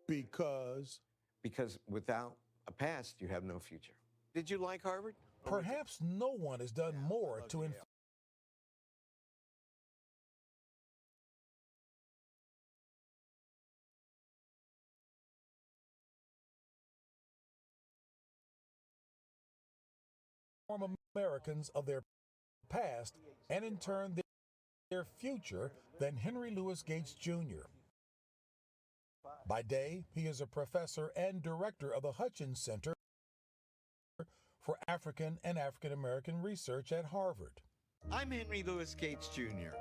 Because Because without a past, you have no future. Did you like Harvard? perhaps no one has done more to inform Americans of their past and in turn their future than Henry Louis Gates Jr. By day, he is a professor and director of the Hutchins Center for African and African American Research at Harvard. I'm Henry Louis Gates Jr.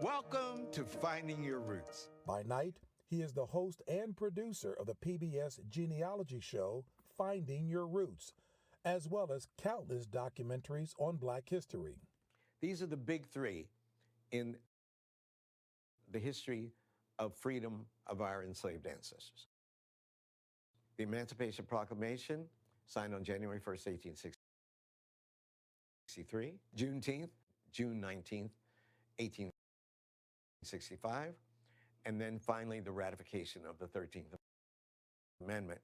Welcome to Finding Your Roots. By night, he is the host and producer of the PBS genealogy show Finding Your Roots, as well as countless documentaries on Black history. These are the big three in the history of freedom of our enslaved ancestors. The Emancipation Proclamation, signed on January 1st, 1863. Juneteenth, June 19th, 1865. And then finally, the ratification of the 13th Amendment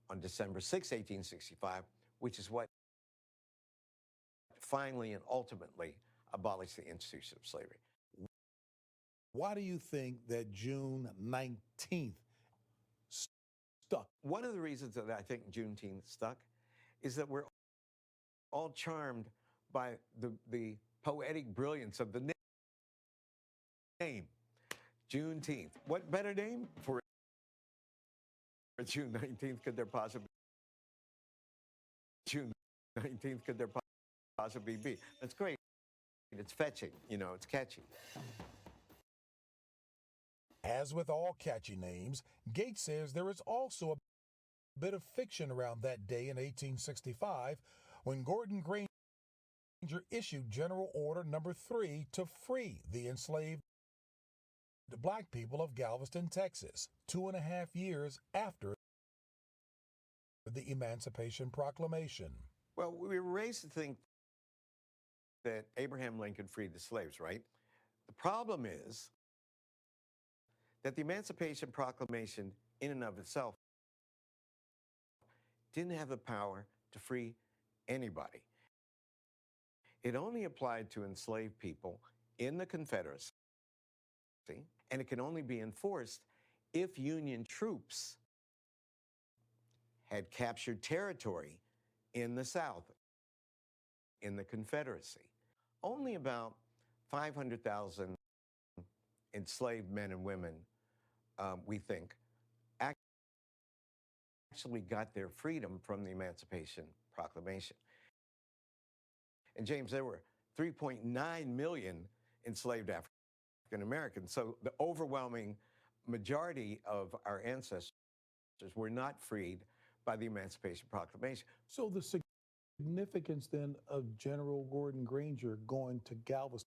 on December 6, 1865, which is what finally and ultimately abolished the institution of slavery. Why do you think that June 19th stuck? One of the reasons that I think Juneteenth stuck is that we're all charmed by the poetic brilliance of the name, Juneteenth. What better name for June 19th could there possibly be? That's great. It's fetching, it's catchy. As with all catchy names, Gates says there is also a bit of fiction around that day in 1865 when Gordon Granger issued General Order Number 3 to free the enslaved Black people of Galveston, Texas, 2.5 years after the Emancipation Proclamation. Well, we were raised to think that Abraham Lincoln freed the slaves, right? The problem is that the Emancipation Proclamation in and of itself didn't have the power to free anybody. It only applied to enslaved people in the Confederacy, and it can only be enforced if Union troops had captured territory in the South, in the Confederacy. Only about 500,000 enslaved men and women, we think, actually got their freedom from the Emancipation Proclamation. And James, there were 3.9 million enslaved African Americans. So the overwhelming majority of our ancestors were not freed by the Emancipation Proclamation. So the significance then of General Gordon Granger going to Galveston?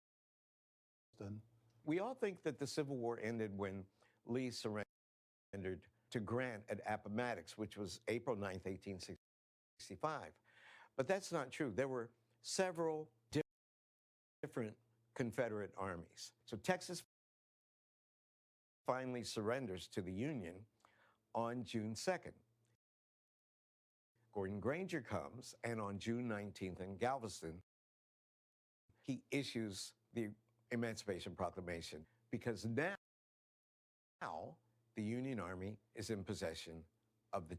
We all think that the Civil War ended when Lee surrendered to Grant at Appomattox, which was April 9th, 1865. But that's not true. There were several different Confederate armies. So Texas finally surrenders to the Union on June 2nd. Gordon Granger comes, and on June 19th in Galveston, he issues the Emancipation Proclamation because now the Union Army is in possession of the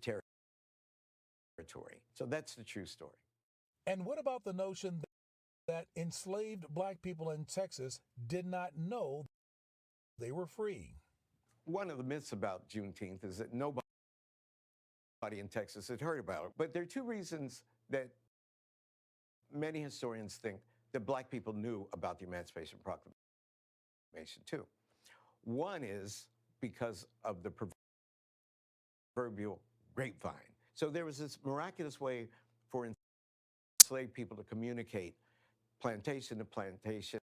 territory. So that's the true story. And what about the notion that enslaved Black people in Texas did not know they were free? One of the myths about Juneteenth is that nobody in Texas had heard about it. But there are two reasons that many historians think that Black people knew about the Emancipation Proclamation too. One is because of the proverbial grapevine. So there was this miraculous way for enslaved people to communicate plantation to plantation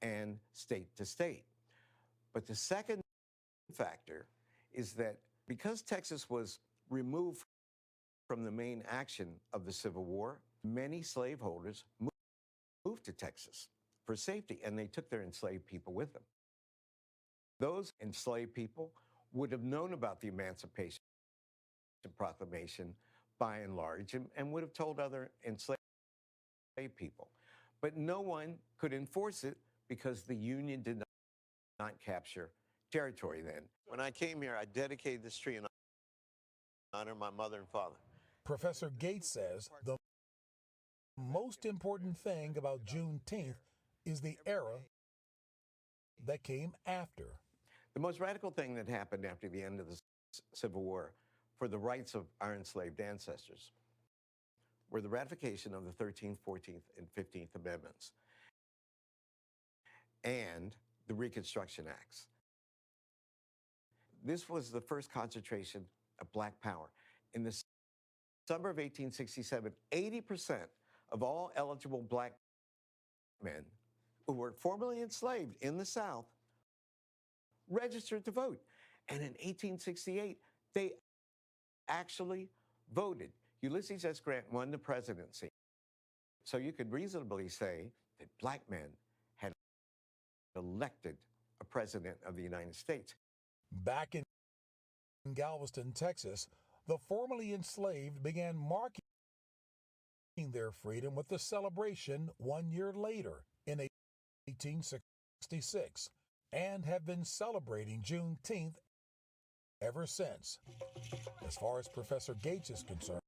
and state to state. But the second factor is that because Texas was removed from the main action of the Civil War, many slaveholders moved to Texas for safety, and they took their enslaved people with them. Those enslaved people would have known about the Emancipation Proclamation by and large and would have told other enslaved people. But no one could enforce it because the Union did not capture territory then. When I came here, I dedicated this tree in honor of my mother and father. Professor Gates says the most important thing about Juneteenth is the era that came after. The most radical thing that happened after the end of the Civil War for the rights of our enslaved ancestors were the ratification of the 13th, 14th, and 15th Amendments and the Reconstruction Acts. This was the first concentration of Black power. In the summer of 1867, 80% of all eligible Black men who were formerly enslaved in the South registered to vote. And in 1868, they actually voted. Ulysses S. Grant won the presidency. So you could reasonably say that Black men had elected a president of the United States. Back in Galveston, Texas, the formerly enslaved began marking their freedom with the celebration 1 year later in 1866 and have been celebrating Juneteenth ever since. As far as Professor Gates is concerned,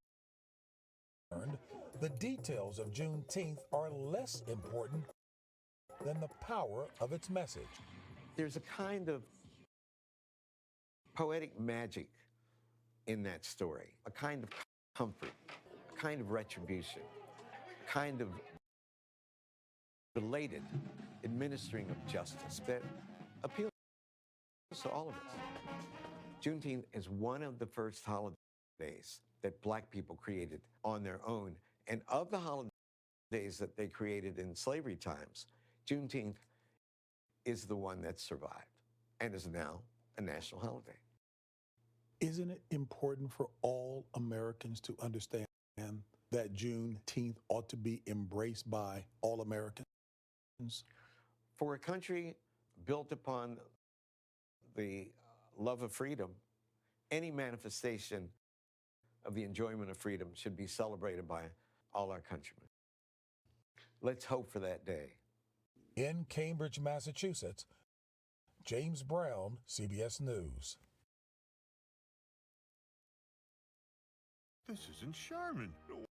the details of Juneteenth are less important than the power of its message. There's a kind of poetic magic in that story, a kind of comfort, a kind of retribution, a kind of belated administering of justice that appeals to all of us. Juneteenth is one of the first holidays that Black people created on their own. And of the holidays that they created in slavery times, Juneteenth is the one that survived and is now a national holiday. Isn't it important for all Americans to understand that Juneteenth ought to be embraced by all Americans? For a country built upon the love of freedom, any manifestation of the enjoyment of freedom should be celebrated by all our countrymen. Let's hope for that day. In Cambridge, Massachusetts, James Brown, CBS News. This isn't Sherman.